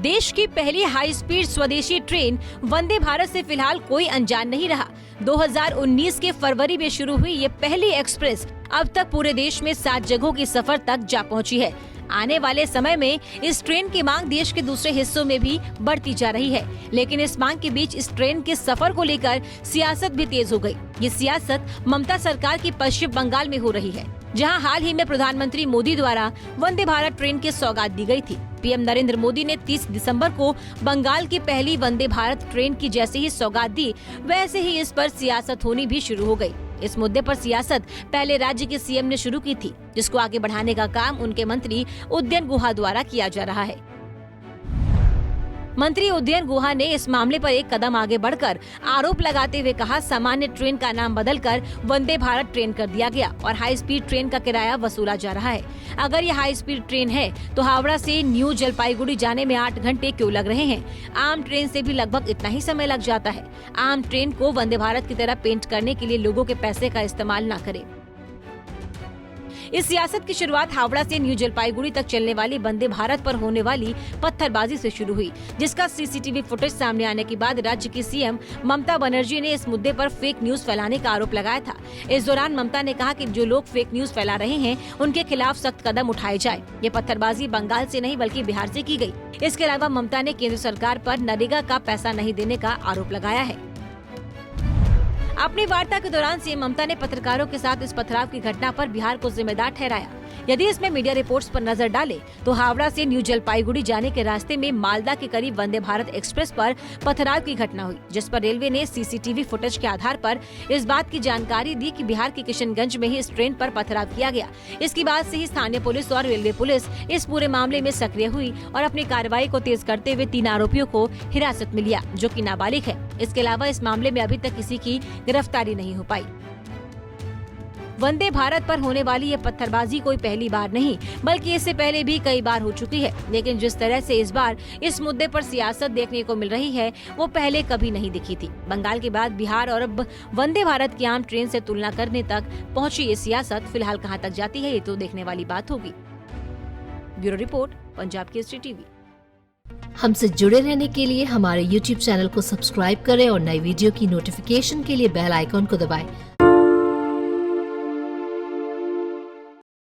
देश की पहली हाई स्पीड स्वदेशी ट्रेन वंदे भारत से फिलहाल कोई अनजान नहीं रहा। 2019 के फरवरी में शुरू हुई ये पहली एक्सप्रेस अब तक पूरे देश में 7 जगहों की सफर तक जा पहुंची है। आने वाले समय में इस ट्रेन की मांग देश के दूसरे हिस्सों में भी बढ़ती जा रही है, लेकिन इस मांग के बीच इस ट्रेन के सफर को लेकर सियासत भी तेज हो गई। ये सियासत ममता सरकार की पश्चिम बंगाल में हो रही है, जहां हाल ही में प्रधानमंत्री मोदी द्वारा वंदे भारत ट्रेन की सौगात दी गई थी। पीएम नरेंद्र मोदी ने 30 दिसंबर को बंगाल की पहली वंदे भारत ट्रेन की जैसे ही सौगात दी, वैसे ही इस पर सियासत होनी भी शुरू हो गई। इस मुद्दे पर सियासत पहले राज्य के सीएम ने शुरू की थी, जिसको आगे बढ़ाने का काम उनके मंत्री उदयन गुहा द्वारा किया जा रहा है। मंत्री उदयन गुहा ने इस मामले पर एक कदम आगे बढ़कर आरोप लगाते हुए कहा, सामान्य ट्रेन का नाम बदलकर वंदे भारत ट्रेन कर दिया गया और हाई स्पीड ट्रेन का किराया वसूला जा रहा है। अगर ये हाई स्पीड ट्रेन है तो हावड़ा से न्यू जलपाईगुड़ी जाने में 8 घंटे क्यों लग रहे हैं? आम ट्रेन से भी लगभग इतना ही समय लग जाता है। आम ट्रेन को वंदे भारत की तरह पेंट करने के लिए लोगों के पैसे का इस्तेमाल न करें। इस सियासत की शुरुआत हावड़ा से न्यू जलपाईगुड़ी तक चलने वाली वंदे भारत पर होने वाली पत्थरबाजी से शुरू हुई, जिसका सीसीटीवी फुटेज सामने आने के बाद राज्य की सीएम ममता बनर्जी ने इस मुद्दे पर फेक न्यूज फैलाने का आरोप लगाया था। इस दौरान ममता ने कहा कि जो लोग फेक न्यूज फैला रहे हैं उनके खिलाफ सख्त कदम उठाए जाए। ये पत्थरबाजी बंगाल से नहीं बल्कि बिहार से की गई। इसके अलावा ममता ने केंद्र सरकार पर नरेगा का पैसा नहीं देने का आरोप लगाया है। अपनी वार्ता के दौरान सीएम ममता ने पत्रकारों के साथ इस पथराव की घटना पर बिहार को जिम्मेदार ठहराया। यदि इसमें मीडिया रिपोर्ट्स पर नजर डालें तो हावड़ा से न्यू जलपाईगुड़ी जाने के रास्ते में मालदा के करीब वंदे भारत एक्सप्रेस पर पथराव की घटना हुई, जिस पर रेलवे ने सीसीटीवी फुटेज के आधार पर इस बात की जानकारी दी कि बिहार के किशनगंज में ही इस ट्रेन पर पथराव किया गया। इसके बाद से ही स्थानीय पुलिस और रेलवे पुलिस इस पूरे मामले में सक्रिय हुई और अपनी कार्रवाई को तेज करते हुए 3 आरोपियों को हिरासत में लिया, जो कि नाबालिग है। इसके अलावा इस मामले में अभी तक किसी की गिरफ्तारी नहीं हो पाई। वंदे भारत पर होने वाली ये पत्थरबाजी कोई पहली बार नहीं बल्कि इससे पहले भी कई बार हो चुकी है, लेकिन जिस तरह से इस बार इस मुद्दे पर सियासत देखने को मिल रही है वो पहले कभी नहीं दिखी थी। बंगाल के बाद बिहार और अब वंदे भारत की आम ट्रेन से तुलना करने तक पहुंची ये सियासत फिलहाल कहां तक जाती है, ये तो देखने वाली बात होगी। Bureau report, Punjab Kesari TV. हमसे जुड़े रहने के लिए हमारे YouTube चैनल को सब्सक्राइब करें और नई वीडियो की नोटिफिकेशन के लिए बेल आइकॉन को दबाएं।